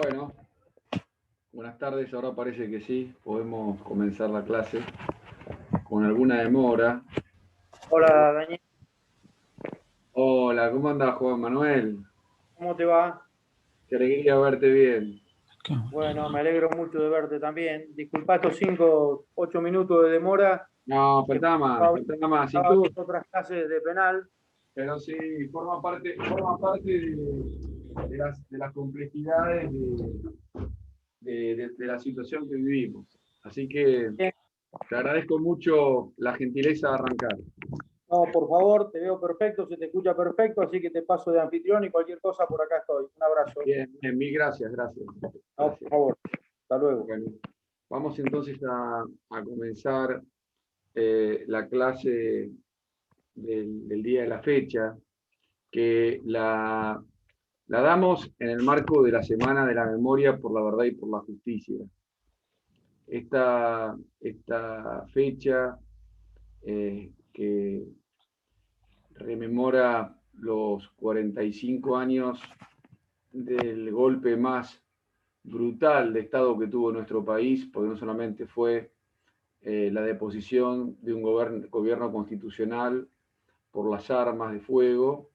Bueno, buenas tardes. Ahora parece que sí, podemos comenzar la clase con alguna demora. Hola, Daniel, Hola, ¿cómo andás, Juan Manuel? ¿cómo te va? Qué alegría verte bien. Bueno, me alegro mucho de verte también. Disculpa estos 5, 8 minutos de demora, No, que faltaba más, estaba faltaba más. Y estaba tú, viendo otras clases de penal. pero sí, forma parte de las complejidades de la situación que vivimos. Así que Bien. te agradezco mucho la gentileza de arrancar. No, por favor, te veo perfecto, se te escucha perfecto, así que te paso de anfitrión y cualquier cosa por acá estoy. Un abrazo. Bien, bien, mil gracias, gracias. No, por Gracias. favor. Hasta luego. Bueno, vamos entonces a comenzar la clase del día de la fecha, que la damos en el marco de la Semana de la Memoria por la Verdad y por la Justicia. Esta fecha que rememora los 45 años del golpe más brutal de Estado que tuvo nuestro país, porque no solamente fue la deposición de un gobierno constitucional por las armas de fuego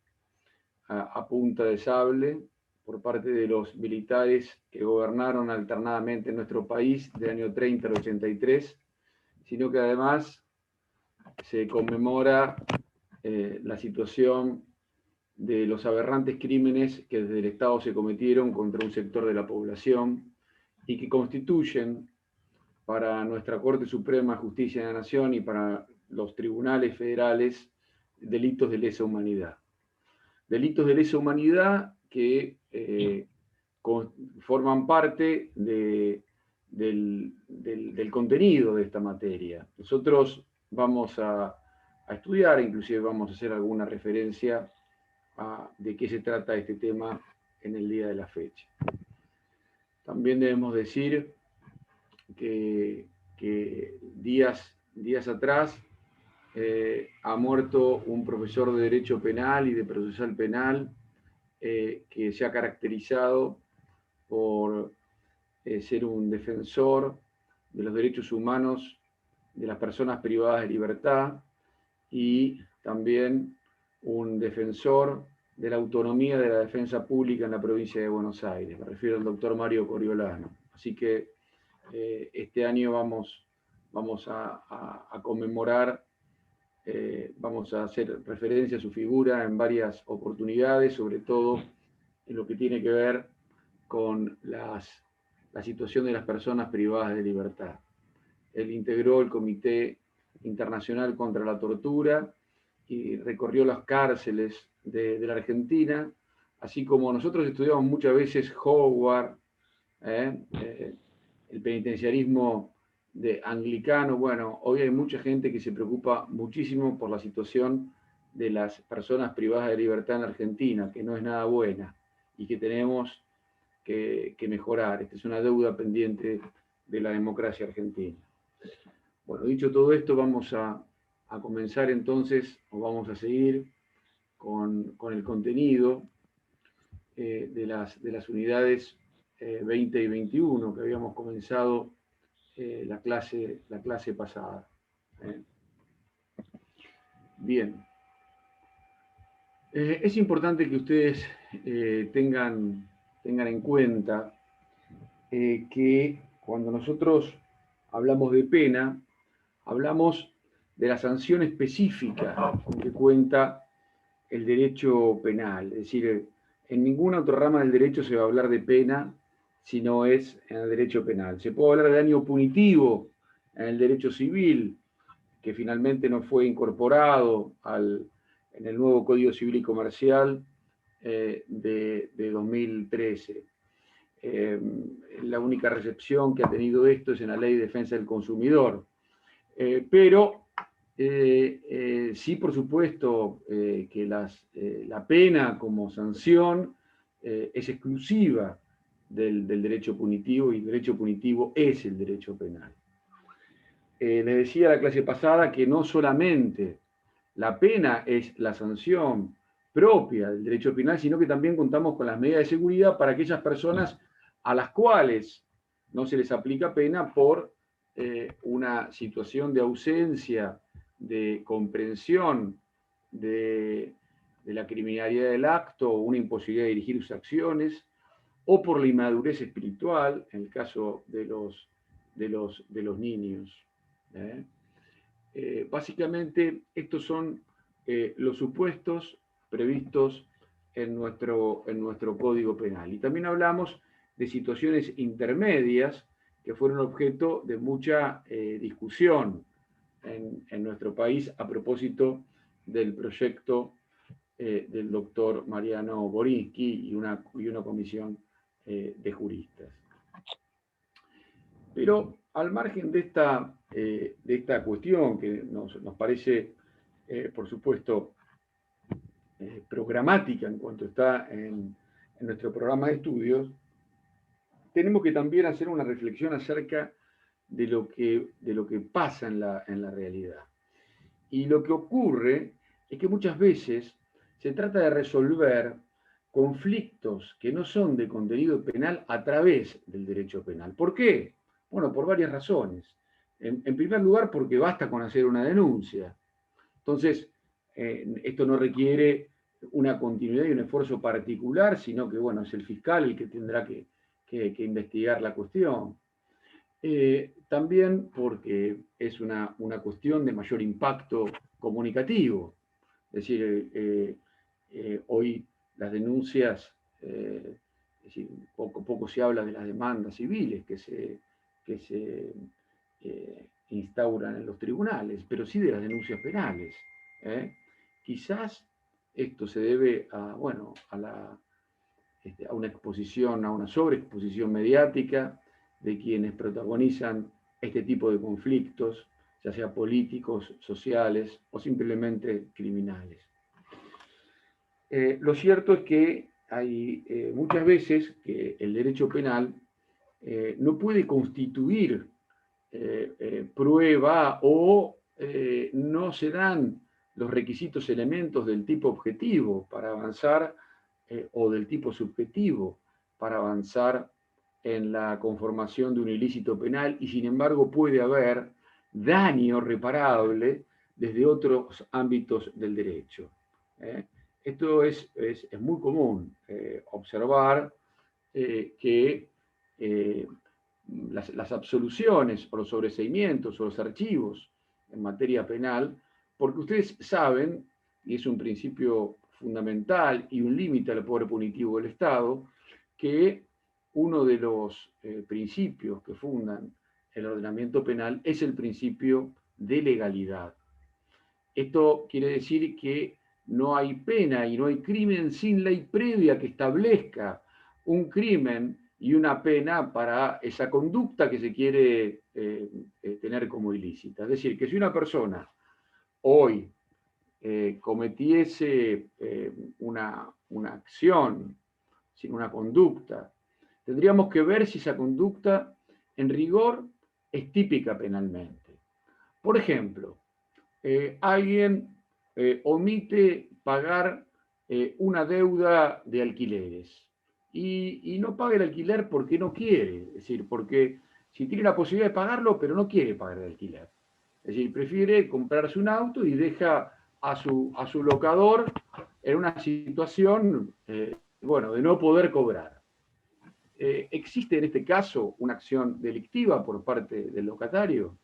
a punta de sable por parte de los militares que gobernaron alternadamente en nuestro país del año 30 al 83, sino que además se conmemora la situación de los aberrantes crímenes que desde el Estado se cometieron contra un sector de la población y que constituyen para nuestra Corte Suprema de Justicia de la Nación y para los tribunales federales delitos de lesa humanidad. Delitos de lesa humanidad que forman parte del contenido de esta materia. Nosotros vamos a estudiar, inclusive vamos a hacer alguna referencia de qué se trata este tema en el día de la fecha. También debemos decir que días atrás ha muerto un profesor de Derecho Penal y de Procesal Penal que se ha caracterizado por ser un defensor de los derechos humanos de las personas privadas de libertad y también un defensor de la autonomía de la defensa pública en la provincia de Buenos Aires. Me refiero al doctor Mario Coriolano. Así que este año vamos a conmemorar, vamos a hacer referencia a su figura en varias oportunidades, sobre todo en lo que tiene que ver con la situación de las personas privadas de libertad. Él integró el Comité Internacional contra la Tortura y recorrió las cárceles de la Argentina, así como nosotros estudiamos muchas veces Howard, el penitenciarismo anglicano. Bueno, hoy hay mucha gente que se preocupa muchísimo por la situación de las personas privadas de libertad en Argentina, que no es nada buena y que tenemos que mejorar. Esta es una deuda pendiente de la democracia argentina. Bueno, dicho todo esto, vamos a comenzar entonces, o vamos a seguir con el contenido de las unidades 20 y 21 que habíamos comenzado la clase pasada. Bien. Es importante que ustedes tengan en cuenta que cuando nosotros hablamos de pena, hablamos de la sanción específica con que cuenta el derecho penal. Es decir, en ninguna otra rama del derecho se va a hablar de pena si no es en el derecho penal. Se puede hablar de daño punitivo en el derecho civil, que finalmente no fue incorporado en el nuevo Código Civil y Comercial de 2013. La única recepción que ha tenido esto es en la Ley de Defensa del Consumidor. Pero sí, por supuesto, que la pena como sanción es exclusiva del derecho punitivo, y el derecho punitivo es el derecho penal. Les decía la clase pasada que no solamente la pena es la sanción propia del derecho penal, sino que también contamos con las medidas de seguridad para aquellas personas a las cuales no se les aplica pena por una situación de ausencia, de comprensión de la criminalidad del acto o una imposibilidad de dirigir sus acciones, o por la inmadurez espiritual, en el caso de los niños. Básicamente, estos son los supuestos previstos en nuestro Código Penal. Y también hablamos de situaciones intermedias que fueron objeto de mucha discusión en nuestro país a propósito del proyecto del doctor Mariano Borinsky y una comisión de juristas. Pero al margen de esta cuestión que nos parece, por supuesto, programática en cuanto está en nuestro programa de estudios, tenemos que también hacer una reflexión acerca de lo que pasa en la realidad. Y lo que ocurre es que muchas veces se trata de resolver conflictos que no son de contenido penal a través del derecho penal. ¿Por qué? Bueno, por varias razones. En primer lugar, porque basta con hacer una denuncia. Entonces, esto no requiere una continuidad y un esfuerzo particular, sino que, bueno, es el fiscal el que tendrá que investigar la cuestión. También porque es una cuestión de mayor impacto comunicativo. Es decir, hoy las denuncias, es decir, poco se habla de las demandas civiles que se instauran en los tribunales, pero sí de las denuncias penales. Quizás esto se debe a una exposición, a una sobreexposición mediática de quienes protagonizan este tipo de conflictos, ya sea políticos, sociales o simplemente criminales. Lo cierto es que hay muchas veces que el derecho penal no puede constituir prueba o no se dan los requisitos, elementos del tipo objetivo para avanzar o del tipo subjetivo para avanzar en la conformación de un ilícito penal y sin embargo puede haber daño reparable desde otros ámbitos del derecho. Esto es muy común observar que las absoluciones o los sobreseimientos o los archivos en materia penal, porque ustedes saben, y es un principio fundamental y un límite al poder punitivo del Estado, que uno de los principios que fundan el ordenamiento penal es el principio de legalidad. Esto quiere decir que no hay pena y no hay crimen sin ley previa que establezca un crimen y una pena para esa conducta que se quiere tener como ilícita. Es decir, que si una persona hoy cometiese una acción, una conducta, tendríamos que ver si esa conducta en rigor es típica penalmente. Por ejemplo, alguien omite pagar una deuda de alquileres y no paga el alquiler porque no quiere, es decir, porque si tiene la posibilidad de pagarlo, pero no quiere pagar el alquiler. Es decir, prefiere comprarse un auto y deja a su locador en una situación, de no poder cobrar. ¿Existe en este caso una acción delictiva por parte del locatario?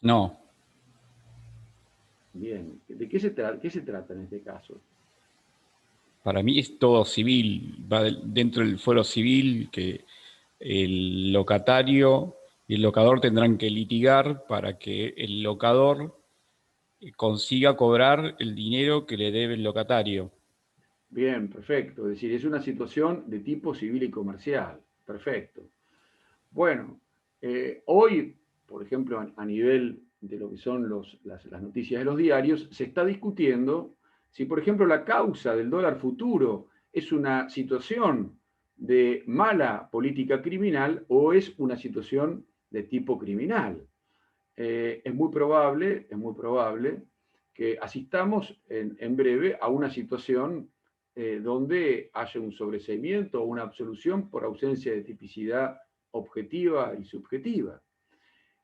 No. Bien, ¿de qué se trata en este caso? Para mí es todo civil, va dentro del fuero civil que el locatario y el locador tendrán que litigar para que el locador consiga cobrar el dinero que le debe el locatario. Bien, perfecto. Es decir, es una situación de tipo civil y comercial. Perfecto. Bueno, hoy, por ejemplo, a nivel de lo que son las noticias de los diarios, se está discutiendo si, por ejemplo, la causa del dólar futuro es una situación de mala política criminal o es una situación de tipo criminal. Es muy probable que asistamos en breve a una situación donde haya un sobreseimiento o una absolución por ausencia de tipicidad objetiva y subjetiva.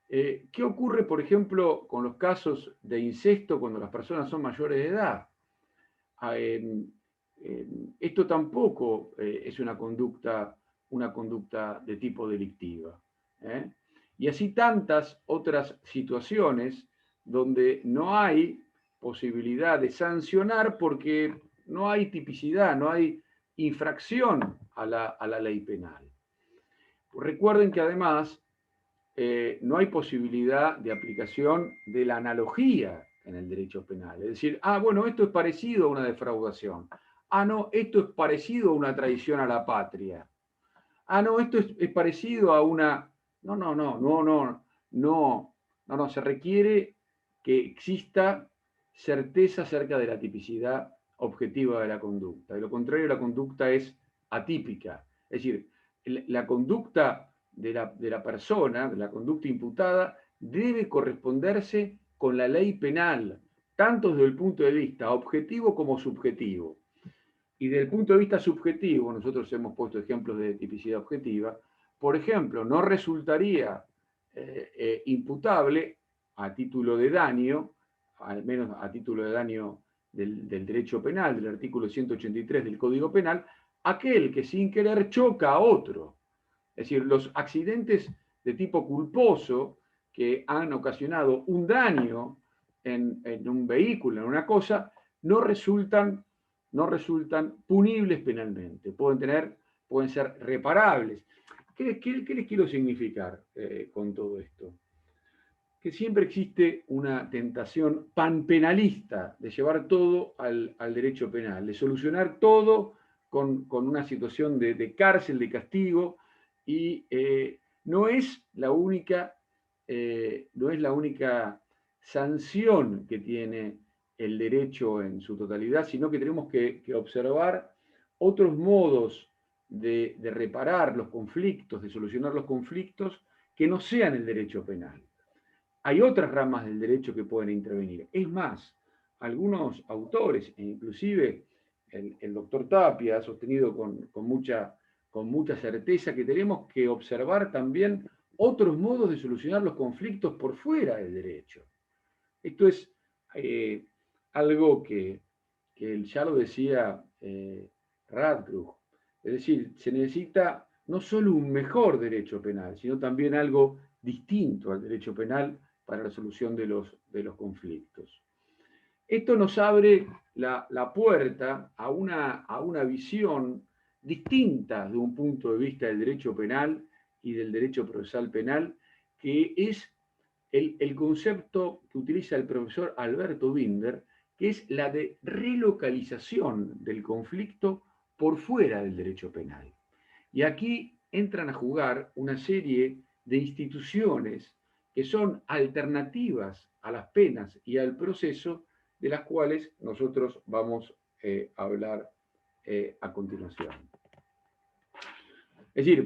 ¿Qué ocurre, por ejemplo, con los casos de incesto cuando las personas son mayores de edad? Esto tampoco es una conducta de tipo delictiva. Y así tantas otras situaciones donde no hay posibilidad de sancionar porque no hay tipicidad, no hay infracción a la ley penal. Recuerden que además no hay posibilidad de aplicación de la analogía en el derecho penal. Es decir, bueno, esto es parecido a una defraudación. No, esto es parecido a una traición a la patria. No, esto es parecido a una... No, se requiere que exista certeza acerca de la tipicidad objetiva de la conducta. De lo contrario, la conducta es atípica. Es decir, la conducta de la persona, de la conducta imputada, debe corresponderse con la ley penal, tanto desde el punto de vista objetivo como subjetivo. Y desde el punto de vista subjetivo, nosotros hemos puesto ejemplos de tipicidad objetiva, por ejemplo, no resultaría imputable a título de daño, al menos a título de daño del derecho penal, del artículo 183 del Código Penal, aquel que sin querer choca a otro. Es decir, los accidentes de tipo culposo que han ocasionado un daño en un vehículo, en una cosa, no resultan punibles penalmente. Pueden ser reparables. ¿Qué les quiero significar con todo esto? Que siempre existe una tentación panpenalista de llevar todo al derecho penal, de solucionar todo con una situación de cárcel, de castigo, y no es la única sanción que tiene el derecho en su totalidad, sino que tenemos que observar otros modos de reparar los conflictos, de solucionar los conflictos que no sean el derecho penal. Hay otras ramas del derecho que pueden intervenir. Es más, algunos autores, e inclusive el doctor Tapia, ha sostenido con mucha certeza que tenemos que observar también otros modos de solucionar los conflictos por fuera del derecho. Esto es algo que ya lo decía Radcliffe. Es decir, se necesita no solo un mejor derecho penal, sino también algo distinto al derecho penal para la solución de los conflictos. Esto nos abre la puerta a una visión distinta de un punto de vista del derecho penal y del derecho procesal penal, que es el concepto que utiliza el profesor Alberto Binder, que es la de relocalización del conflicto por fuera del derecho penal. Y aquí entran a jugar una serie de instituciones que son alternativas a las penas y al proceso, de las cuales nosotros vamos a hablar a continuación. Es decir,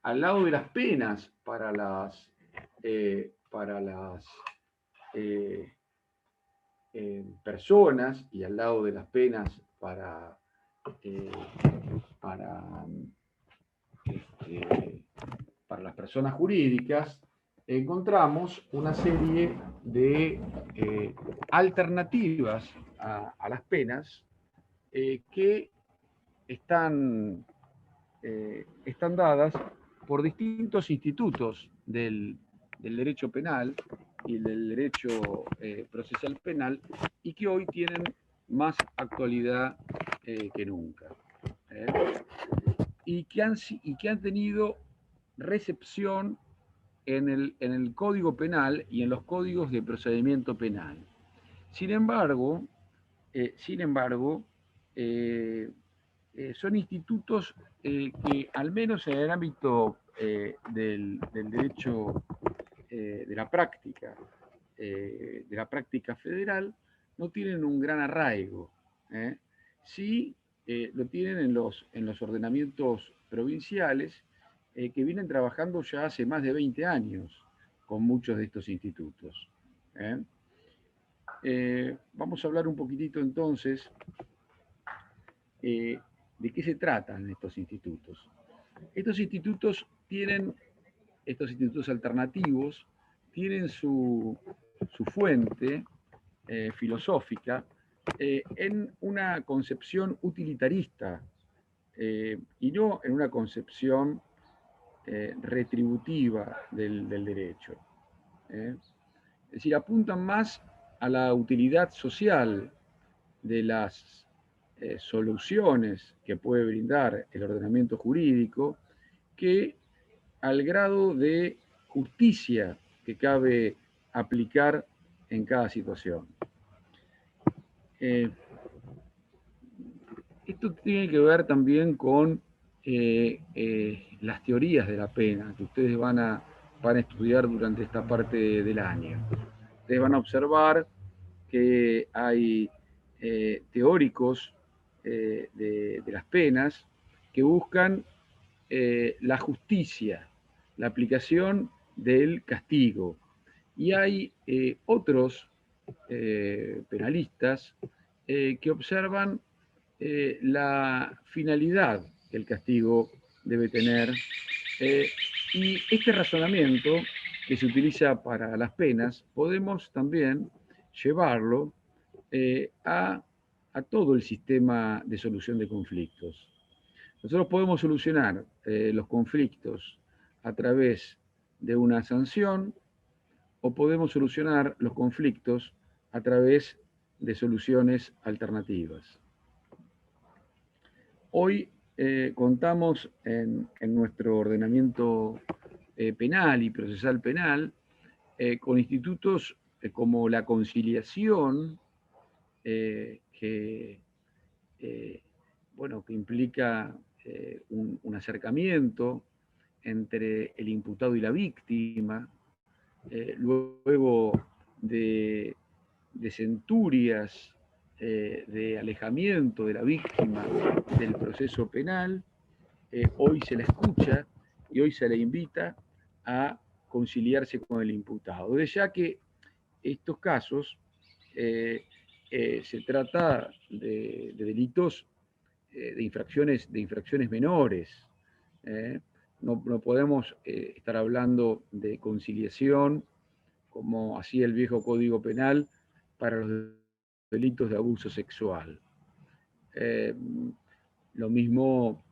al lado de las penas para las personas y al lado de las penas para las personas jurídicas, encontramos una serie de alternativas a las penas que están dadas por distintos institutos del derecho penal y del derecho procesal penal, y que hoy tienen más actualidad que nunca. Y que han tenido recepción en el Código Penal y en los códigos de procedimiento penal. Sin embargo, son institutos que, al menos en el ámbito del derecho de la práctica federal, no tienen un gran arraigo. Sí lo tienen en los ordenamientos provinciales, que vienen trabajando ya hace más de 20 años con muchos de estos institutos. Vamos a hablar un poquitito entonces ¿de qué se tratan estos institutos? Estos institutos alternativos, tienen su fuente filosófica en una concepción utilitarista y no en una concepción retributiva del derecho. Es decir, apuntan más a la utilidad social de las soluciones que puede brindar el ordenamiento jurídico que al grado de justicia que cabe aplicar en cada situación. Esto tiene que ver también con las teorías de la pena que ustedes van a estudiar durante esta parte del año. Ustedes van a observar que hay teóricos de las penas que buscan la justicia, la aplicación del castigo. Y hay otros penalistas que observan la finalidad que el castigo debe tener. Y este razonamiento que se utiliza para las penas, podemos también llevarlo a todo el sistema de solución de conflictos. Nosotros podemos solucionar los conflictos a través de una sanción o podemos solucionar los conflictos a través de soluciones alternativas. Hoy contamos en nuestro ordenamiento penal y procesal penal con institutos como la conciliación, que implica un acercamiento entre el imputado y la víctima, luego de centurias de alejamiento de la víctima del proceso penal. Hoy se la escucha y hoy se le invita a conciliarse con el imputado. De ya que estos casos se trata de delitos, de infracciones menores. No podemos estar hablando de conciliación como hacía el viejo Código Penal para los delitos de abuso sexual. Lo mismo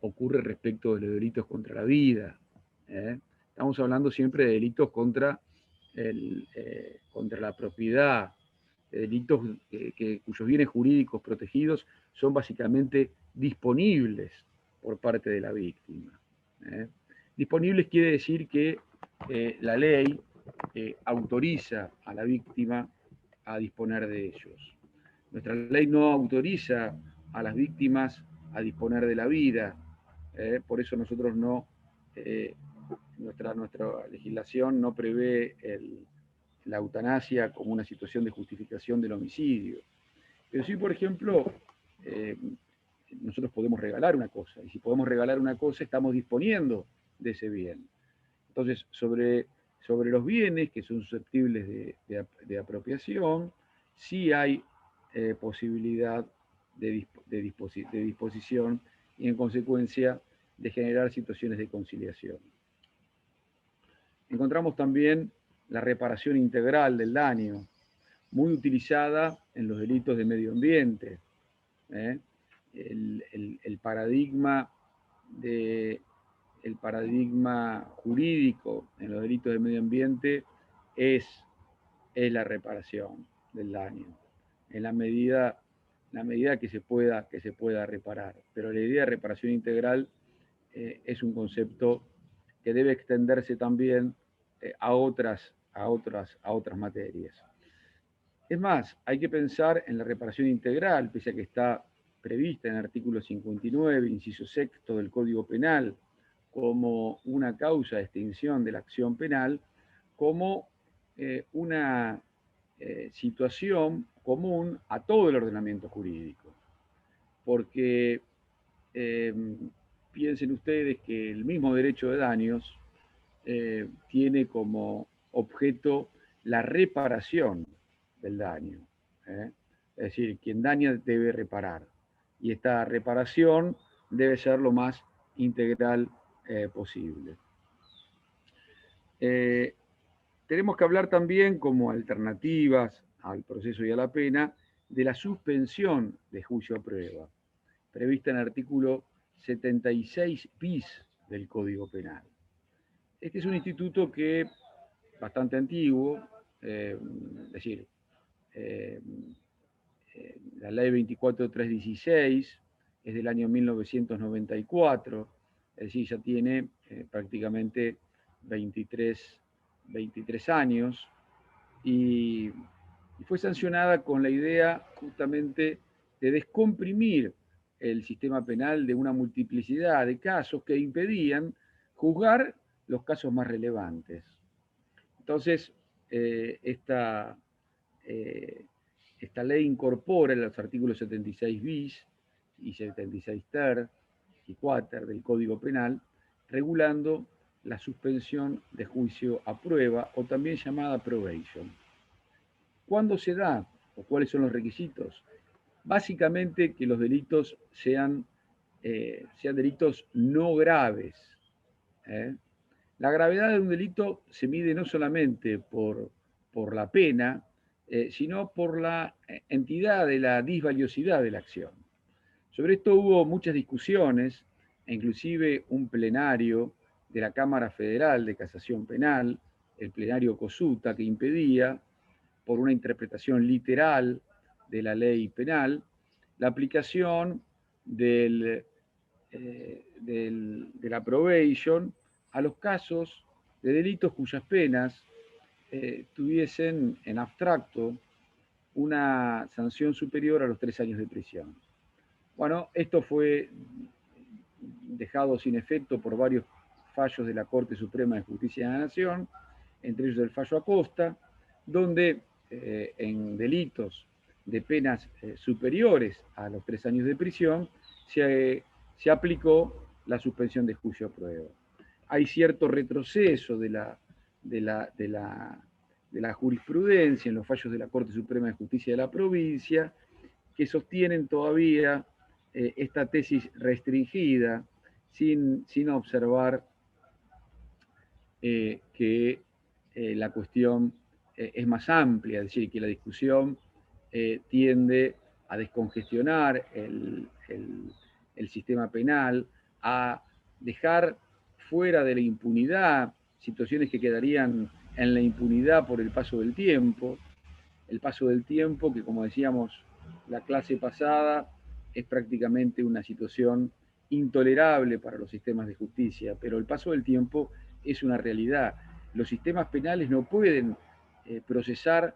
ocurre respecto de los delitos contra la vida. Estamos hablando siempre de delitos contra la propiedad, de delitos cuyos bienes jurídicos protegidos son básicamente disponibles por parte de la víctima. Disponibles quiere decir que la ley autoriza a la víctima a disponer de ellos. Nuestra ley no autoriza a las víctimas a disponer de la vida, por eso nosotros no, nuestra legislación no prevé la eutanasia como una situación de justificación del homicidio. Pero sí, por ejemplo, nosotros podemos regalar una cosa, y si podemos regalar una cosa, estamos disponiendo de ese bien. Entonces, sobre los bienes que son susceptibles de apropiación, sí hay posibilidad de disposición y, en consecuencia, de generar situaciones de conciliación. Encontramos también la reparación integral del daño, muy utilizada en los delitos de medio ambiente. El paradigma jurídico en los delitos de medio ambiente es la reparación del daño, en la medida que se pueda reparar. Pero la idea de reparación integral es un concepto que debe extenderse también a otras materias. Es más, hay que pensar en la reparación integral, pese a que está prevista en el artículo 59, inciso sexto del Código Penal, como una causa de extinción de la acción penal, como una situación común a todo el ordenamiento jurídico. Porque piensen ustedes que el mismo derecho de daños tiene como objeto la reparación del daño. Es decir, quien daña debe reparar. y esta reparación debe ser lo más integral posible. Tenemos que hablar también, como alternativas al proceso y a la pena, de la suspensión de juicio a prueba, prevista en el artículo 76 bis del Código Penal. Este es un instituto que bastante antiguo, es decir, la ley 24316 es del año 1994, es decir, ya tiene prácticamente 23 años, y fue sancionada con la idea justamente de descomprimir el sistema penal de una multiplicidad de casos que impedían juzgar los casos más relevantes. Entonces, esta ley incorpora los artículos 76 bis y 76 ter y quater del Código Penal, regulando la suspensión de juicio a prueba, o también llamada probation. ¿Cuándo se da o cuáles son los requisitos? Básicamente que los delitos sean delitos no graves. La gravedad de un delito se mide no solamente por la pena, sino por la entidad de la disvaliosidad de la acción. Sobre esto hubo muchas discusiones, e inclusive un plenario de la Cámara Federal de Casación Penal, el plenario Cosuta, que impedía, por una interpretación literal de la ley penal, la aplicación de la probation a los casos de delitos cuyas penas tuviesen en abstracto una sanción superior a los 3 años de prisión. Bueno, esto fue dejado sin efecto por varios fallos de la Corte Suprema de Justicia de la Nación, entre ellos el fallo Acosta, donde en delitos de penas superiores a los 3 años de prisión se aplicó la suspensión de juicio a prueba. Hay cierto retroceso de la jurisprudencia en los fallos de la Corte Suprema de Justicia de la provincia, que sostienen todavía esta tesis restringida, sin observar que la cuestión es más amplia, es decir, que la discusión tiende a descongestionar el sistema penal, a dejar fuera de la impunidad situaciones que quedarían en la impunidad por el paso del tiempo que, como decíamos la clase pasada, es prácticamente una situación intolerable para los sistemas de justicia, pero el paso del tiempo es una realidad. Los sistemas penales no pueden procesar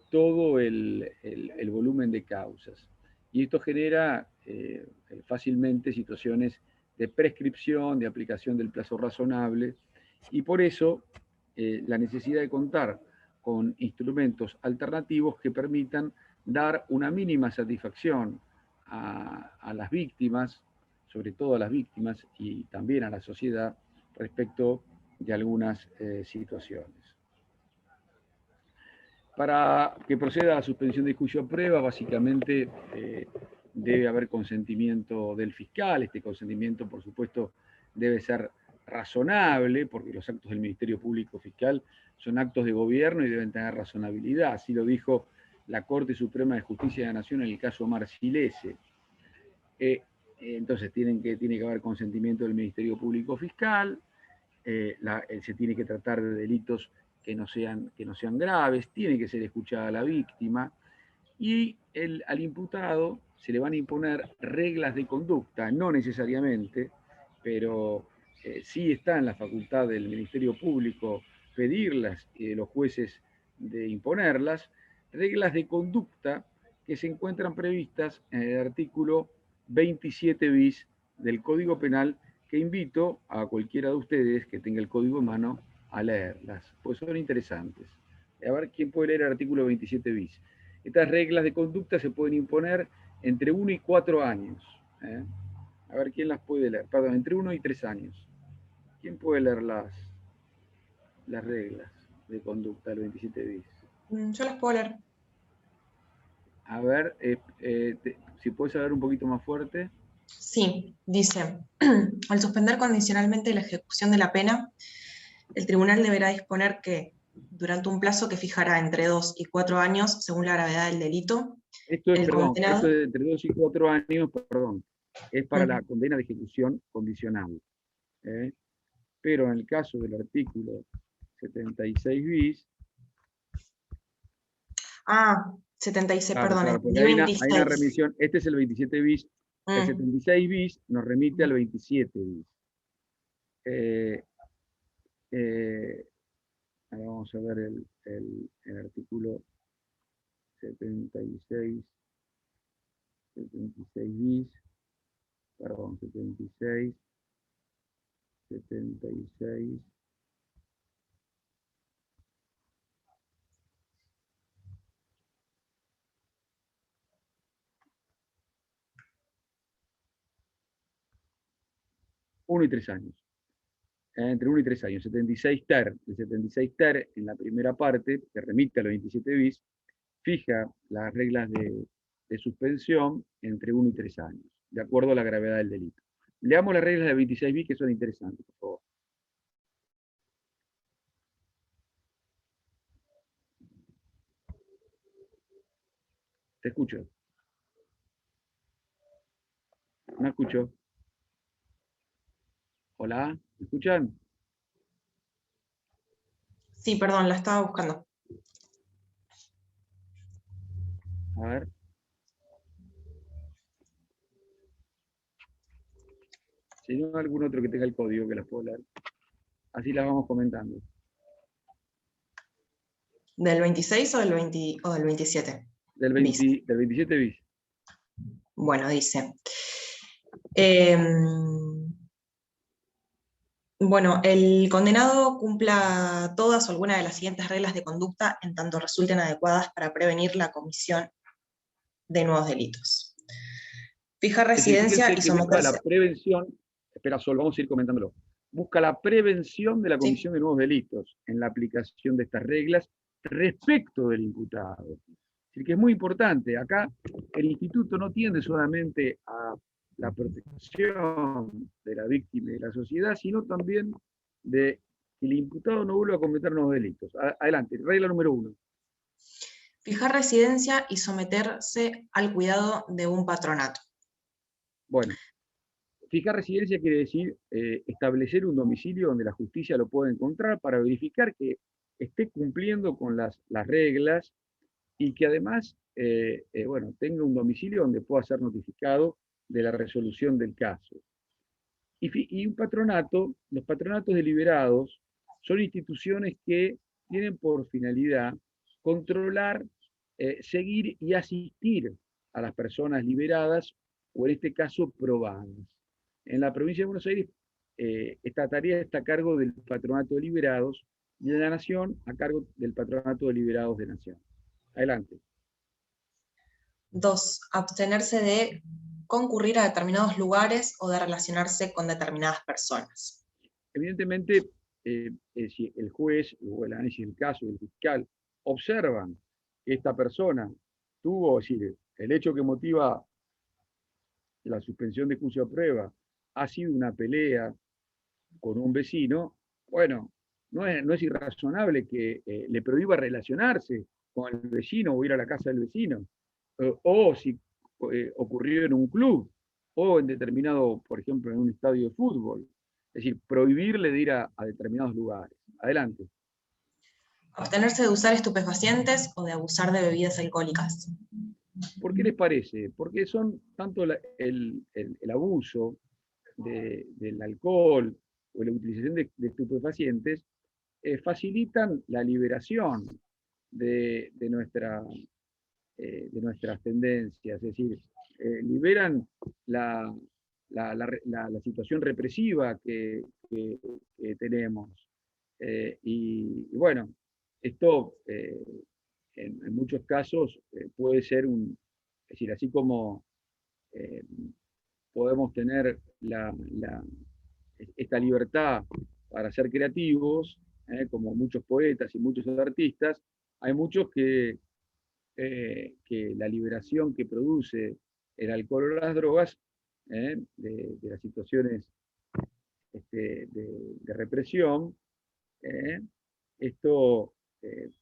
todo el volumen de causas, y esto genera fácilmente situaciones de prescripción, de aplicación del plazo razonable, y por eso la necesidad de contar con instrumentos alternativos que permitan dar una mínima satisfacción a las víctimas, sobre todo a las víctimas y también a la sociedad, respecto de algunas situaciones. Para que proceda a la suspensión de juicio a prueba, básicamente debe haber consentimiento del fiscal. Este consentimiento, por supuesto, debe ser razonable, porque los actos del Ministerio Público Fiscal son actos de gobierno y deben tener razonabilidad. Así lo dijo la Corte Suprema de Justicia de la Nación en el caso Marcilese. Entonces tiene que haber consentimiento del Ministerio Público Fiscal, se tiene que tratar de delitos que no sean graves, tiene que ser escuchada la víctima, y al imputado se le van a imponer reglas de conducta, no necesariamente, pero sí está en la facultad del Ministerio Público pedirlas y de los jueces de imponerlas, reglas de conducta que se encuentran previstas en el artículo 27 bis del Código Penal, que invito a cualquiera de ustedes que tenga el código en mano a leerlas, pues son interesantes. A ver, ¿quién puede leer el artículo 27 bis? Estas reglas de conducta se pueden imponer entre 1 y 4 años. A ver, ¿quién las puede leer? Perdón, entre 1 y 3 años. ¿Quién puede leer las reglas de conducta del 27 bis? Yo las puedo leer. A ver, si puedes hablar un poquito más fuerte. Sí, dice, al suspender condicionalmente la ejecución de la pena, el tribunal deberá disponer que, durante un plazo que fijará entre 2 y 4 años, según la gravedad del delito, Esto es, el perdón, esto condenado... es de entre 2 y 4 años, perdón, es para la Ujú. condena de ejecución condicional. ¿Eh? Pero en el caso del artículo 76 bis, Ah, 76, claro, perdón, claro, porque entendí hay una 26. remisión, este es el 27 bis, el Mm. 76 bis nos remite al 27 bis. Eh, eh, ahora vamos a ver el artículo 76, 76 bis, perdón, 76, 76. Uno y 3 años. Entre 1 y 3 años. 76 ter. El 76 ter en la primera parte, que remite a los 27 bis, fija las reglas de suspensión entre 1 y 3 años, de acuerdo a la gravedad del delito. Leamos las reglas de 26 bis que son interesantes, por favor. Te escucho. ¿Me escucho? Hola, ¿me escuchan? Sí, perdón, la estaba buscando. A ver. Si no, algún otro que tenga el código que las puedo leer. Así las vamos comentando. ¿Del 26 o del 20, o del 27? Del, Bis. 20, del 27 bis. Bueno, dice. Bueno, el condenado cumpla todas o alguna de las siguientes reglas de conducta en tanto resulten adecuadas para prevenir la comisión de nuevos delitos. Fijar Es decir, residencia fíjense y que busca la someterse... prevención, espera Sol, vamos a ir comentándolo, busca la prevención de la Sí. comisión de nuevos delitos en la aplicación de estas reglas respecto del imputado. Es decir, que es muy importante. Acá el instituto no tiende solamente a la protección de la víctima y de la sociedad, sino también de que el imputado no vuelva a cometer nuevos delitos. Adelante, regla número 1. Fijar residencia y someterse al cuidado de un patronato. Bueno, fijar residencia quiere decir establecer un domicilio donde la justicia lo pueda encontrar para verificar que esté cumpliendo con las reglas y que además bueno, tenga un domicilio donde pueda ser notificado de la resolución del caso. Y un patronato, los patronatos deliberados son instituciones que tienen por finalidad controlar, seguir y asistir a las personas liberadas o en este caso probadas. En la provincia de Buenos Aires, esta tarea está a cargo del Patronato de Liberados y en la Nación a cargo del Patronato de Liberados de Nación. Adelante. 2. Abstenerse de concurrir a determinados lugares o de relacionarse con determinadas personas. Evidentemente, si el juez o el análisis del caso, el fiscal, observan que esta persona tuvo, es decir, el hecho que motiva la suspensión de juicio a prueba ha sido una pelea con un vecino, bueno, no es irrazonable que le prohíba relacionarse con el vecino o ir a la casa del vecino, o si ocurrió en un club, o en determinado, por ejemplo, en un estadio de fútbol. Es decir, prohibirle de ir a determinados lugares. Adelante. Abstenerse de usar estupefacientes o de abusar de bebidas alcohólicas. ¿Por qué les parece? Porque son tanto el abuso del alcohol o la utilización de estupefacientes facilitan la liberación de nuestras tendencias, es decir, liberan la situación represiva que tenemos. Y bueno, esto en muchos casos puede ser es decir, así como eh, podemos tener esta libertad para ser creativos, como muchos poetas y muchos artistas, hay muchos que que la liberación que produce el alcohol o las drogas, de las situaciones de represión, esto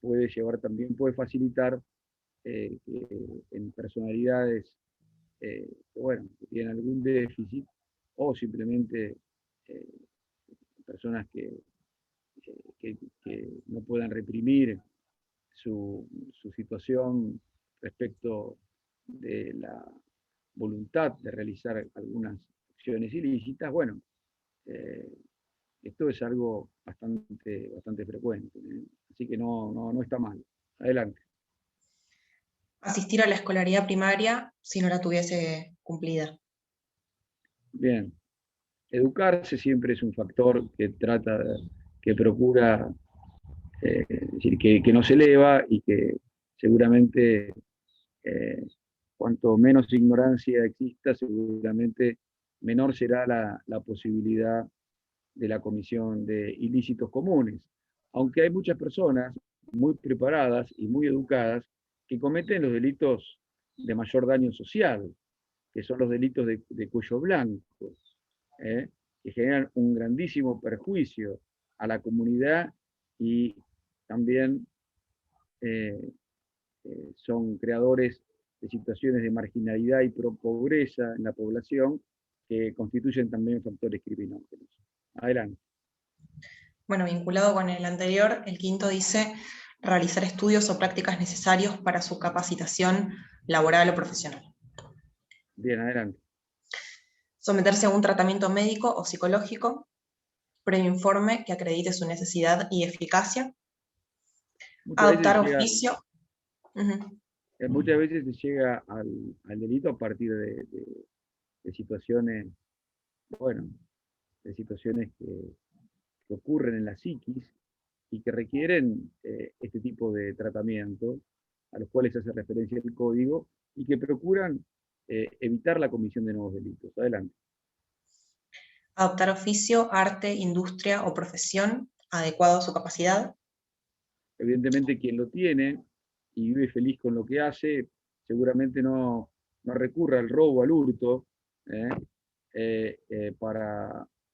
puede llevar también, puede facilitar que en personalidades bueno, que tienen algún déficit, o simplemente personas que no puedan reprimir su situación respecto de la voluntad de realizar algunas acciones ilícitas, bueno, esto es algo bastante frecuente, ¿eh? Así que no está mal. Adelante. Asistir a la escolaridad primaria si no la tuviese cumplida. Bien. Educarse siempre es un factor que procura, es decir, que nos eleva y que seguramente cuanto menos ignorancia exista, seguramente menor será la posibilidad de la comisión de ilícitos comunes. Aunque hay muchas personas muy preparadas y muy educadas que cometen los delitos de mayor daño social, que son los delitos de cuello blanco, que generan un grandísimo perjuicio a la comunidad y también son creadores de situaciones de marginalidad y pobreza en la población que constituyen también factores criminógenos. Adelante. Bueno, vinculado con el anterior, el quinto dice realizar estudios o prácticas necesarios para su capacitación laboral o profesional. Bien, adelante. Someterse a un tratamiento médico o psicológico, previo informe que acredite su necesidad y eficacia. Adoptar oficio. Muchas veces se llega al delito a partir de situaciones, bueno, de situaciones que ocurren en la psiquis y que requieren este tipo de tratamiento, a los cuales hace referencia el código, y que procuran evitar la comisión de nuevos delitos. Adelante. Adoptar oficio, arte, industria o profesión adecuado a su capacidad. Evidentemente quien lo tiene y vive feliz con lo que hace, seguramente no recurre al robo, al hurto,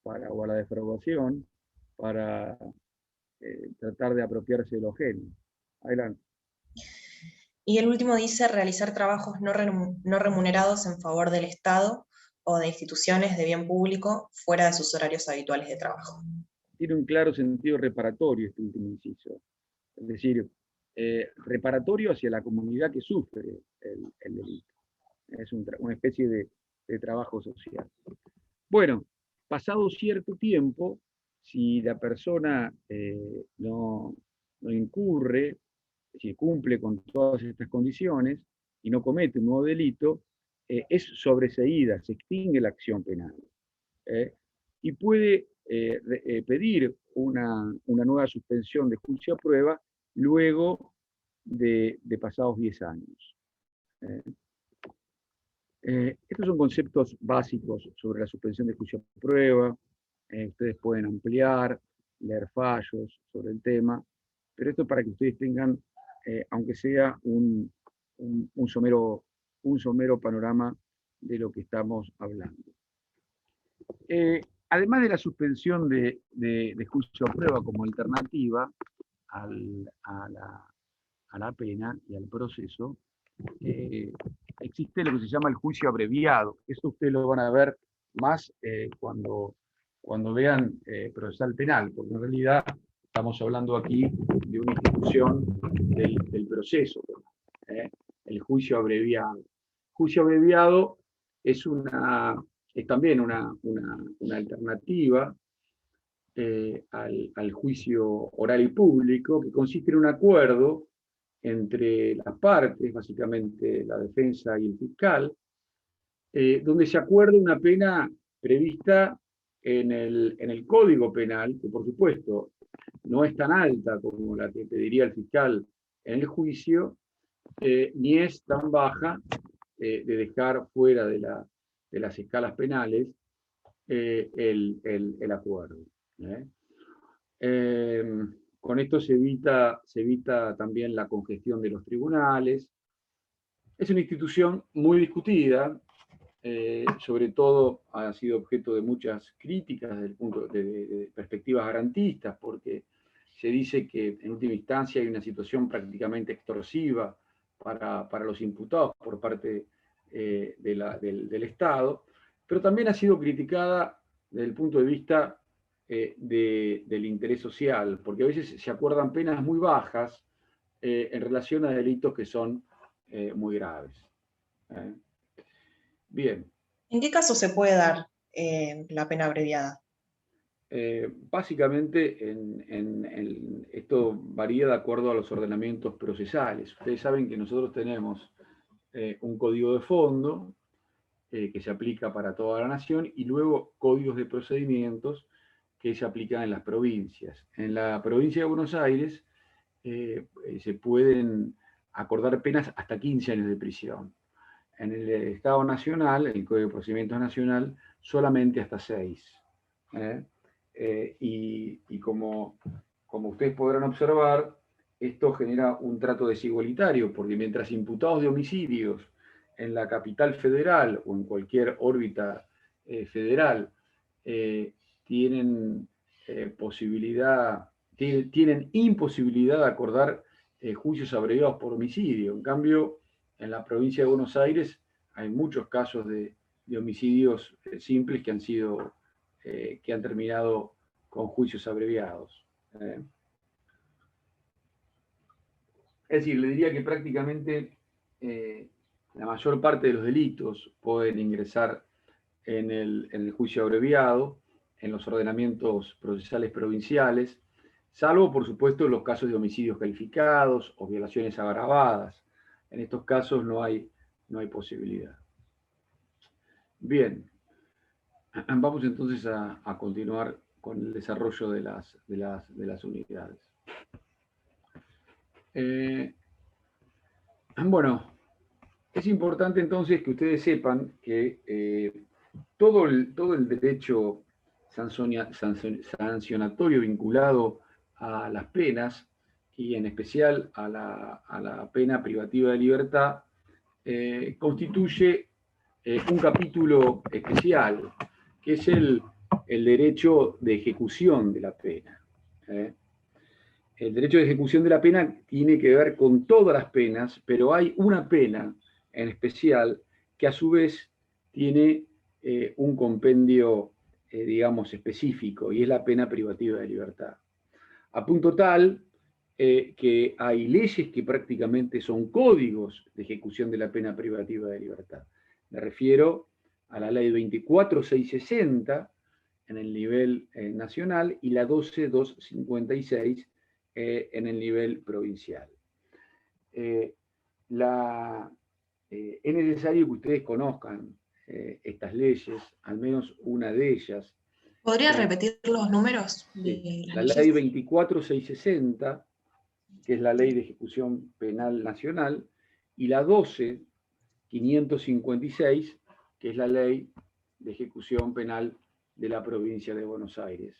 o a la defraudación, para tratar de apropiarse de lo ajeno. Adelante. Y el último dice realizar trabajos no remunerados en favor del Estado o de instituciones de bien público fuera de sus horarios habituales de trabajo. Tiene un claro sentido reparatorio este último inciso. Es decir, reparatorio hacia la comunidad que sufre el delito. Es una especie de trabajo social. Bueno, pasado cierto tiempo, si la persona no incurre, si cumple con todas estas condiciones y no comete un nuevo delito, es sobreseída, se extingue la acción penal. Y puede pedir una nueva suspensión de juicio a prueba luego de pasados 10 años. Estos son conceptos básicos sobre la suspensión de juicio a prueba. Ustedes pueden ampliar, leer fallos sobre el tema, pero esto para que ustedes tengan, aunque sea un somero panorama de lo que estamos hablando. Además de la suspensión de juicio a prueba como alternativa a la pena y al proceso, existe lo que se llama el juicio abreviado. Eso ustedes lo van a ver más cuando vean procesal penal, porque en realidad estamos hablando aquí de una institución del proceso, el juicio abreviado. Juicio abreviado es también una alternativa al juicio oral y público, que consiste en un acuerdo entre las partes, básicamente la defensa y el fiscal, donde se acuerda una pena prevista en el Código Penal, que por supuesto no es tan alta como la que pediría el fiscal en el juicio, ni es tan baja de dejar fuera de las escalas penales el acuerdo. Con esto se evita también la congestión de los tribunales, Es una institución muy discutida, sobre todo ha sido objeto de muchas críticas desde el punto de perspectivas garantistas, porque se dice que en última instancia hay una situación prácticamente extorsiva para los imputados por parte del Estado, pero también ha sido criticada desde el punto de vista del interés social, porque a veces se acuerdan penas muy bajas en relación a delitos que son muy graves. Bien. ¿En qué caso se puede dar la pena abreviada? Básicamente, esto varía de acuerdo a los ordenamientos procesales. Ustedes saben que nosotros tenemos un código de fondo que se aplica para toda la nación y luego códigos de procedimientos que se aplican en las provincias. En la provincia de Buenos Aires se pueden acordar penas hasta 15 años de prisión. En el Estado Nacional, el Código de Procedimientos Nacional, solamente hasta 6. Y como ustedes podrán observar, esto genera un trato desigualitario, porque mientras imputados de homicidios en la capital federal o en cualquier órbita federal tienen imposibilidad de acordar juicios abreviados por homicidio. En cambio, en la provincia de Buenos Aires hay muchos casos de homicidios simples que han terminado con juicios abreviados. Es decir, le diría que prácticamente la mayor parte de los delitos pueden ingresar en el juicio abreviado, en los ordenamientos procesales provinciales, salvo, por supuesto, los casos de homicidios calificados o violaciones agravadas. En estos casos no hay posibilidad. Bien, vamos entonces a continuar con el desarrollo de las unidades. Bueno, es importante entonces que ustedes sepan que todo el derecho sancionatorio vinculado a las penas, y en especial a la pena privativa de libertad, constituye un capítulo especial, que es el derecho de ejecución de la pena. El derecho de ejecución de la pena tiene que ver con todas las penas, pero hay una pena en especial que a su vez tiene un compendio, digamos, específico, y es la pena privativa de libertad. A punto tal que hay leyes que prácticamente son códigos de ejecución de la pena privativa de libertad. Me refiero a la ley 24660 en el nivel nacional y la 12256 en el nivel provincial. Es necesario que ustedes conozcan estas leyes, al menos una de ellas. ¿Podría repetir los números? Sí. La ley 24660, que es la ley de ejecución penal nacional, y la 12556, que es la ley de ejecución penal de la provincia de Buenos Aires.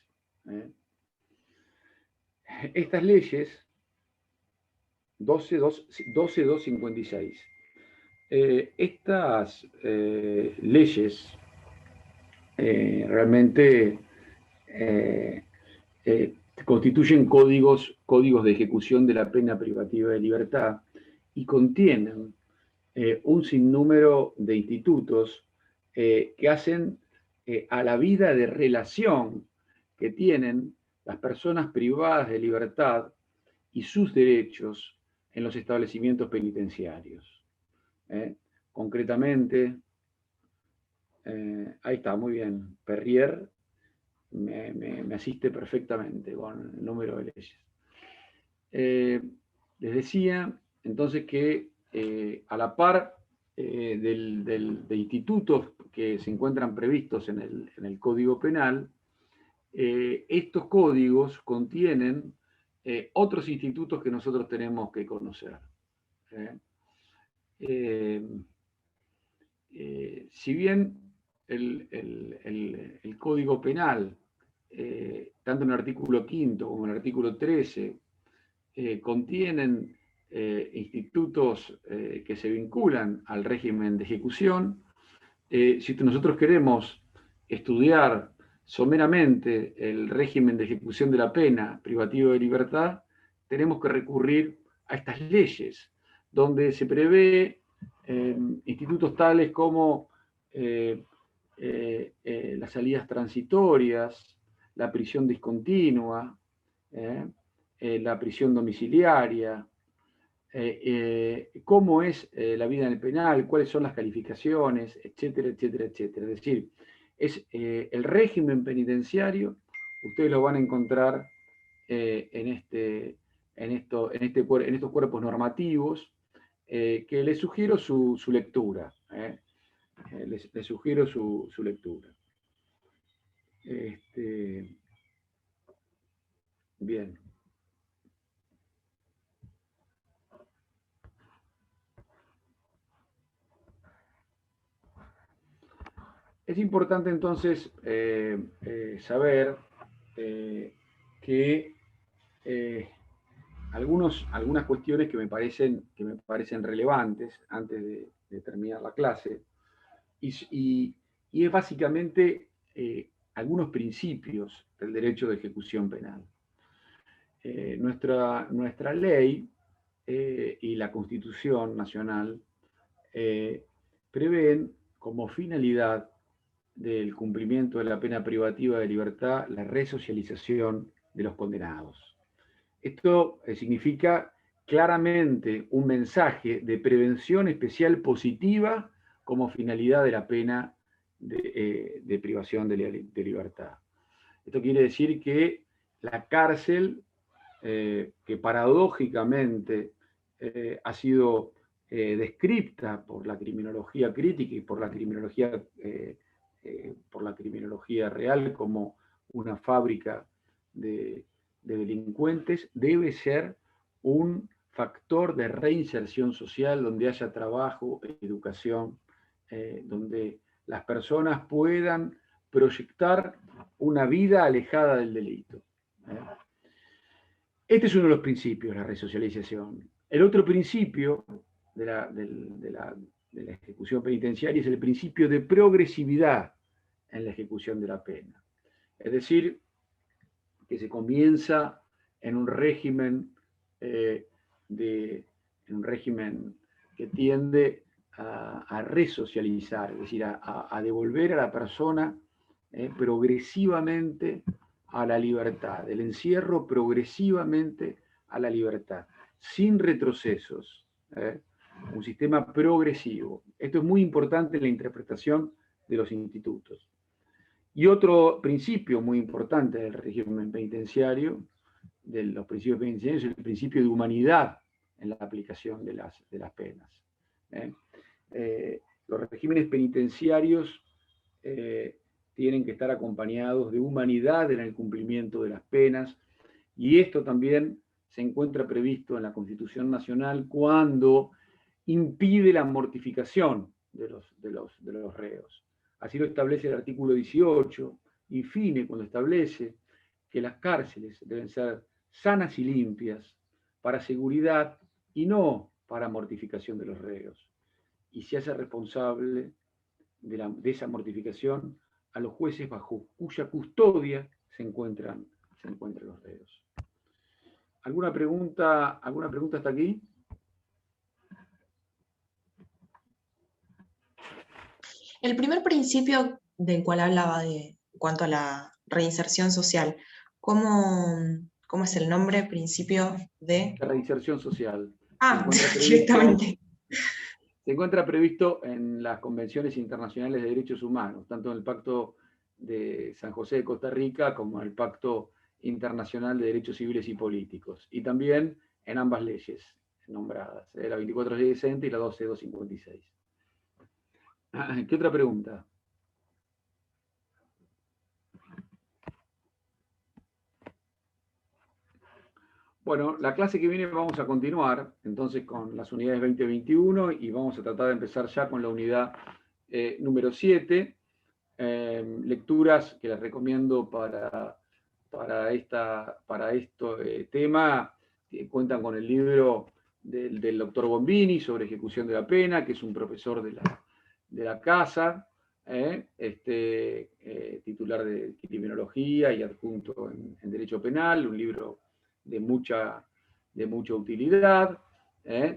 Estas leyes, 12256, estas leyes realmente constituyen códigos de ejecución de la pena privativa de libertad y contienen un sinnúmero de institutos que hacen a la vida de relación que tienen las personas privadas de libertad y sus derechos en los establecimientos penitenciarios. Concretamente, ahí está, muy bien, Perrier me asiste perfectamente con el número de leyes. Les decía entonces que a la par de institutos que se encuentran previstos en el Código Penal, estos códigos contienen otros institutos que nosotros tenemos que conocer. Si bien el Código Penal, tanto en el artículo 5º como en el artículo 13, contienen institutos que se vinculan al régimen de ejecución. Si nosotros queremos estudiar someramente el régimen de ejecución de la pena privativo de libertad, tenemos que recurrir a estas leyes, donde se prevé institutos tales como las salidas transitorias, la prisión discontinua, la prisión domiciliaria, cómo es la vida en el penal, cuáles son las calificaciones, etcétera, etcétera, etcétera. Es decir, es el régimen penitenciario, ustedes lo van a encontrar en estos cuerpos normativos, que les sugiero su lectura. Les sugiero su lectura. Bien. Es importante entonces saber que algunas cuestiones que me parecen relevantes antes de terminar la clase, y es básicamente algunos principios del derecho de ejecución penal. Nuestra ley y la Constitución Nacional prevén como finalidad del cumplimiento de la pena privativa de libertad la resocialización de los condenados. Esto significa claramente un mensaje de prevención especial positiva como finalidad de la pena de privación de libertad. Esto quiere decir que la cárcel, que paradójicamente ha sido descripta por la criminología crítica y por la criminología real como una fábrica de delincuentes, debe ser un factor de reinserción social donde haya trabajo, educación, donde las personas puedan proyectar una vida alejada del delito. Este es uno de los principios, la resocialización. El otro principio de la ejecución penitenciaria es el principio de progresividad en la ejecución de la pena. Es decir, que se comienza en un régimen que tiende a resocializar, es decir, a devolver a la persona progresivamente a la libertad, del encierro progresivamente a la libertad, sin retrocesos, un sistema progresivo. Esto es muy importante en la interpretación de los institutos. Y otro principio muy importante del régimen penitenciario, de los principios penitenciarios, es el principio de humanidad en la aplicación de las penas. Los regímenes penitenciarios tienen que estar acompañados de humanidad en el cumplimiento de las penas, y esto también se encuentra previsto en la Constitución Nacional cuando impide la mortificación de los reos. Así lo establece el artículo 18, infine, cuando establece que las cárceles deben ser sanas y limpias para seguridad y no para mortificación de los reos. Y se hace responsable de esa mortificación a los jueces bajo cuya custodia se encuentran los reos. ¿Alguna pregunta hasta aquí? El primer principio del cual hablaba en cuanto a la reinserción social, ¿cómo es el nombre? Principio de... La reinserción social. Ah, directamente. Se encuentra previsto en las convenciones internacionales de derechos humanos, tanto en el Pacto de San José de Costa Rica como en el Pacto Internacional de Derechos Civiles y Políticos, y también en ambas leyes nombradas, la 2460 y la 12256. ¿Qué otra pregunta? Bueno, la clase que viene vamos a continuar entonces con las unidades 2021 y vamos a tratar de empezar ya con la unidad número 7. Lecturas que les recomiendo para este tema cuentan con el libro del doctor Bombini sobre ejecución de la pena, que es un profesor de la casa, titular de criminología y adjunto en Derecho Penal, un libro de mucha utilidad,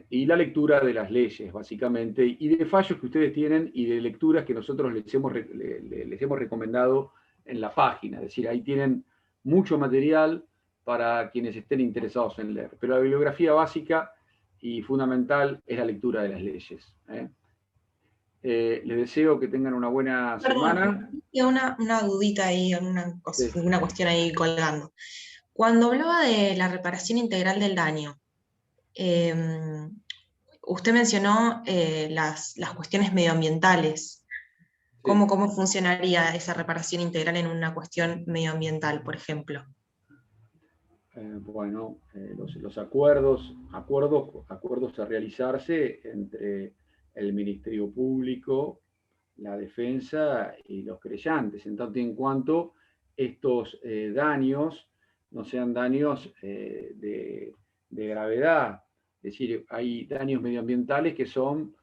y la lectura de las leyes, básicamente, y de fallos que ustedes tienen y de lecturas que nosotros les hemos recomendado en la página. Es decir, ahí tienen mucho material para quienes estén interesados en leer. Pero la bibliografía básica y fundamental es la lectura de las leyes. Les deseo que tengan una buena semana. Y una dudita ahí, Sí. una cuestión ahí colgando. Cuando hablaba de la reparación integral del daño, usted mencionó las cuestiones medioambientales. ¿Cómo funcionaría esa reparación integral en una cuestión medioambiental, por ejemplo? Bueno, los acuerdos a realizarse entre el Ministerio Público, la defensa y los querellantes, en tanto y en cuanto estos daños no sean daños de gravedad. Es decir, hay daños medioambientales que son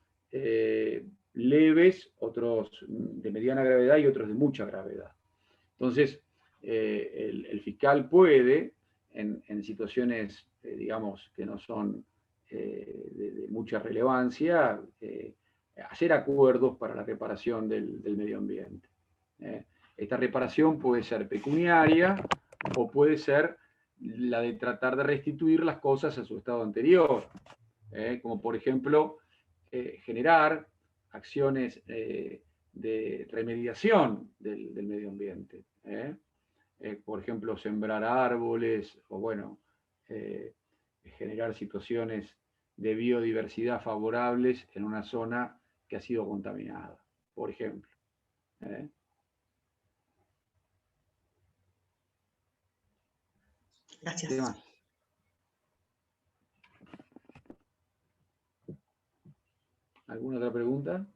leves, otros de mediana gravedad y otros de mucha gravedad. Entonces, el fiscal puede, en situaciones, digamos, que no son de mucha relevancia, hacer acuerdos para la reparación del medio ambiente. Esta reparación puede ser pecuniaria o puede ser la de tratar de restituir las cosas a su estado anterior, como por ejemplo generar acciones de remediación del medio ambiente. Por ejemplo, sembrar árboles o, bueno, generar situaciones de biodiversidad favorables en una zona que ha sido contaminada, por ejemplo. Gracias. ¿Qué más? ¿Alguna otra pregunta?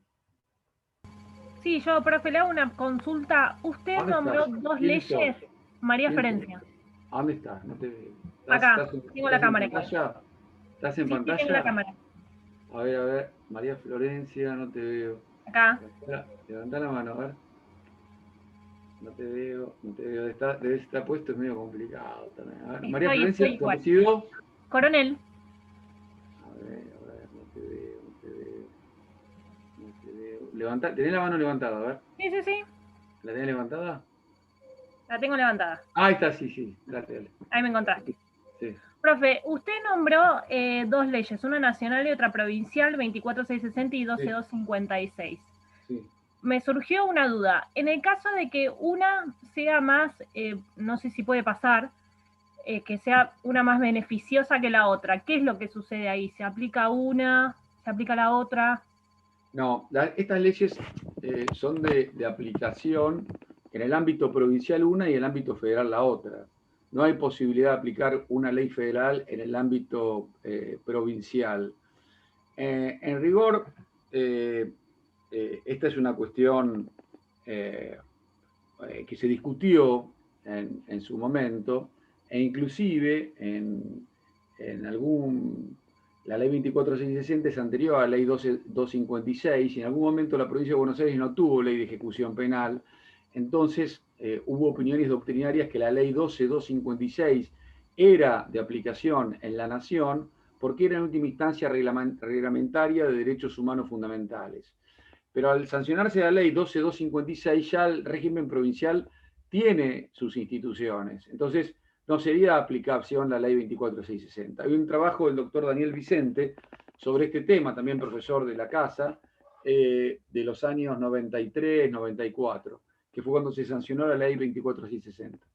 Sí, yo, profe, le hago una consulta. Usted nombró dos leyes. María Ferencia. ¿Dónde estás? No te veo. Acá, tengo la cámara. ¿Estás en pantalla? Tengo la cámara. A ver, María Florencia, no te veo. Acá. Levanta la mano, a ver. No te veo. Debe estar puesto, es medio complicado también. A ver, María Florencia, ¿tu apellido? Coronel. A ver, no te veo. ¿Tenés la mano levantada? A ver. Sí. ¿La tenés levantada? La tengo levantada. Ahí está, sí. Dale. Ahí me encontraste. Sí. Profe, usted nombró dos leyes, una nacional y otra provincial, 24660 y 12256. Sí. Me surgió una duda. En el caso de que una sea más, no sé si puede pasar, que sea una más beneficiosa que la otra, ¿qué es lo que sucede ahí? ¿Se aplica una? ¿Se aplica la otra? No, estas leyes son de aplicación en el ámbito provincial una y en el ámbito federal la otra. No hay posibilidad de aplicar una ley federal en el ámbito provincial. En rigor, esta es una cuestión que se discutió en su momento, e inclusive la ley 24660 es anterior a la ley 12256, y en algún momento la provincia de Buenos Aires no tuvo ley de ejecución penal. Entonces hubo opiniones doctrinarias que la ley 12256 era de aplicación en la nación porque era en última instancia reglamentaria de derechos humanos fundamentales. Pero al sancionarse la ley 12256 ya el régimen provincial tiene sus instituciones. Entonces no sería aplicación la ley 24660. Hay un trabajo del doctor Daniel Vicente sobre este tema, también profesor de la casa, de los años 93, 94, que fue cuando se sancionó la ley 24660.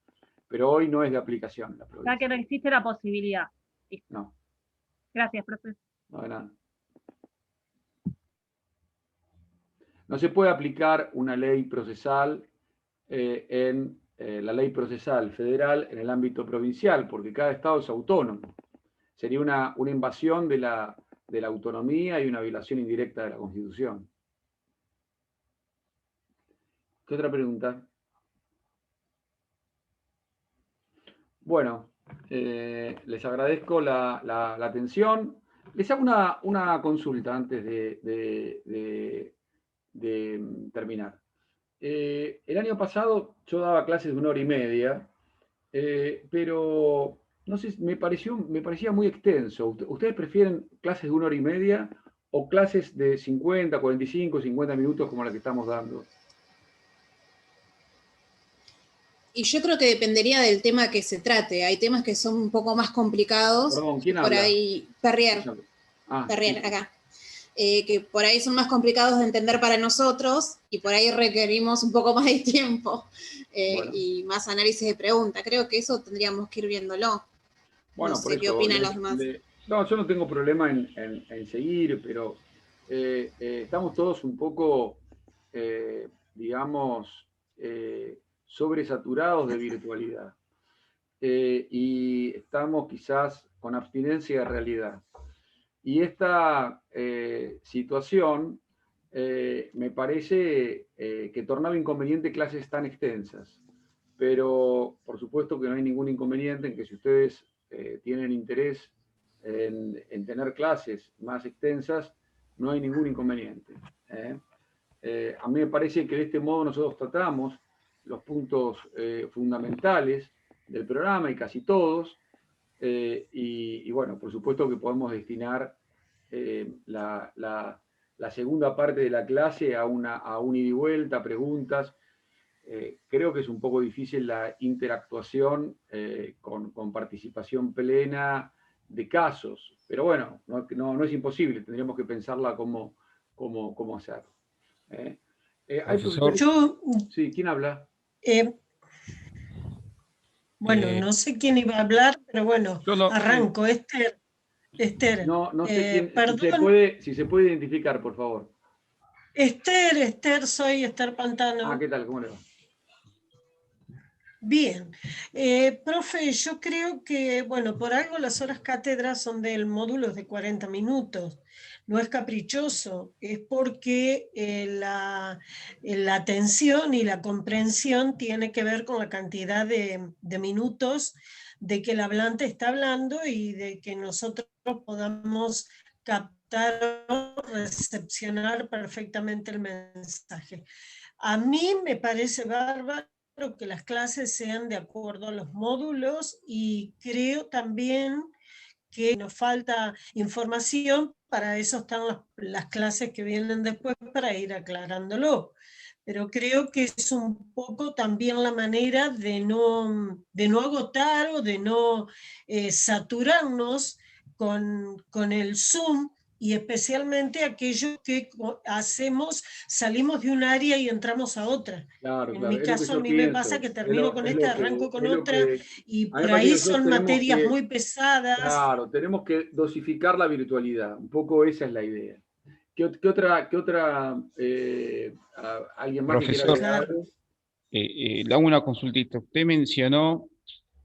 Pero hoy no es de aplicación la provincia. Ya que no existe la posibilidad. No. Gracias, profesor. No, de nada. No se puede aplicar una ley procesal en la ley procesal federal en el ámbito provincial, porque cada estado es autónomo. Sería una invasión de la autonomía y una violación indirecta de la Constitución. ¿Qué otra pregunta? Bueno, les agradezco la atención. Les hago una consulta antes de terminar. El año pasado yo daba clases de 1 hora y media, pero no sé, me parecía muy extenso. ¿Ustedes prefieren clases de 1 hora y media o clases de 50, 45, 50 minutos como la que estamos dando? Y yo creo que dependería del tema que se trate. Hay temas que son un poco más complicados. Perdón, ¿quién por habla? ahí, Perrier, Sí. acá. Que por ahí son más complicados de entender para nosotros y por ahí requerimos un poco más de tiempo Bueno. y más análisis de pregunta. Creo que eso tendríamos que ir viéndolo. Bueno, no por sé qué eso, opinan los demás. no, yo no tengo problema en seguir, pero estamos todos un poco, digamos, sobresaturados de virtualidad. Y estamos quizás con abstinencia de realidad. Y esta situación me parece que tornaba inconveniente clases tan extensas. Pero por supuesto que no hay ningún inconveniente en que si ustedes tienen interés en tener clases más extensas, no hay ningún inconveniente. A mí me parece que de este modo nosotros tratamos los puntos fundamentales del programa y casi todos, y bueno, por supuesto que podemos destinar la segunda parte de la clase a un ida y vuelta, preguntas. Creo que es un poco difícil la interactuación con participación plena de casos, pero bueno, no es imposible, tendríamos que pensarla cómo hacerlo. ¿Hay profesores? Sí, ¿quién habla? Bueno, no sé quién iba a hablar, pero bueno, arranco. Esther. No sé quién, perdón. si se puede identificar, por favor. Esther, soy Esther Pantano. ¿Qué tal? ¿Cómo le va? Bien. Profe, yo creo que, bueno, por algo las horas cátedras son del módulo de 40 minutos. No es caprichoso, es porque la atención y la comprensión tiene que ver con la cantidad de minutos de que el hablante está hablando y de que nosotros podamos captar o recepcionar perfectamente el mensaje. A mí me parece bárbaro que las clases sean de acuerdo a los módulos y creo también que nos falta información, para eso están las clases que vienen después para ir aclarándolo. Pero creo que es un poco también la manera de no agotar o de no saturarnos con el Zoom, y especialmente aquello que hacemos, salimos de un área y entramos a otra. Claro, en mi caso, a mí pienso. me pasa que termino con esta, arranco con otra, y por ahí ahí son materias muy pesadas. Claro, tenemos que dosificar la virtualidad, un poco esa es la idea. ¿Qué otra alguien más Profesor, que quiera agregar? Le hago una consultita. Usted mencionó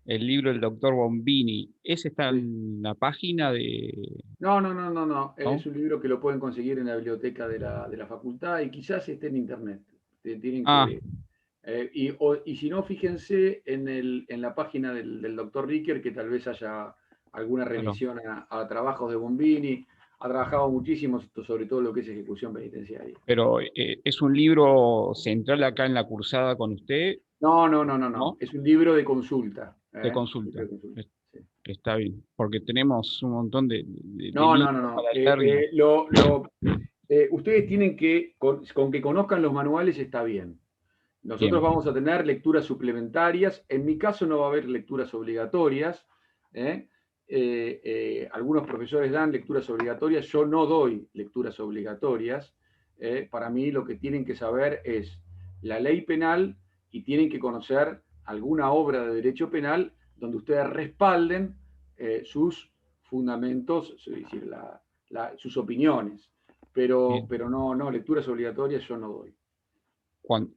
el libro del doctor Bombini. ¿Ese está en la página de...? No. Es un libro que lo pueden conseguir en la biblioteca de la facultad y quizás esté en internet. Tienen que, y si no, fíjense en la página del doctor Ricker, que tal vez haya alguna remisión a trabajos de Bombini. Ha trabajado muchísimo, sobre todo lo que es ejecución penitenciaria. Pero, ¿es un libro central acá en la cursada con usted? No. Es un libro de consulta. De consulta. Sí. Está bien, porque tenemos un montón de No. para leer. Ustedes tienen que, con que conozcan los manuales está bien. Nosotros vamos a tener lecturas suplementarias. En mi caso no va a haber lecturas obligatorias. Algunos profesores dan lecturas obligatorias. Yo no doy lecturas obligatorias. Para mí lo que tienen que saber es la ley penal y tienen que conocer alguna obra de derecho penal donde ustedes respalden sus fundamentos, es decir, sus opiniones. Pero no, lecturas obligatorias yo no doy.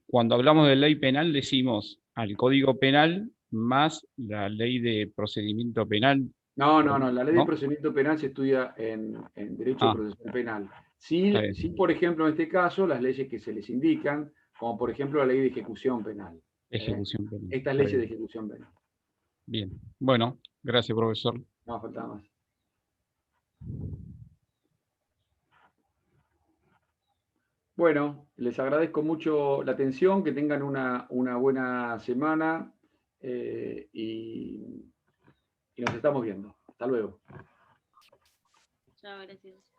Cuando hablamos de ley penal decimos al Código Penal más la ley de procedimiento penal. No, la ley de procedimiento penal se estudia en Derecho Procesal Penal. Sí, por ejemplo, en este caso, las leyes que se les indican, como por ejemplo la ley de ejecución penal. Ejecución penal. Estas leyes de ejecución penal. Bien, bueno, gracias, profesor. No falta más. Bueno, les agradezco mucho la atención, que tengan una buena semana y nos estamos viendo. Hasta luego. Chao, gracias.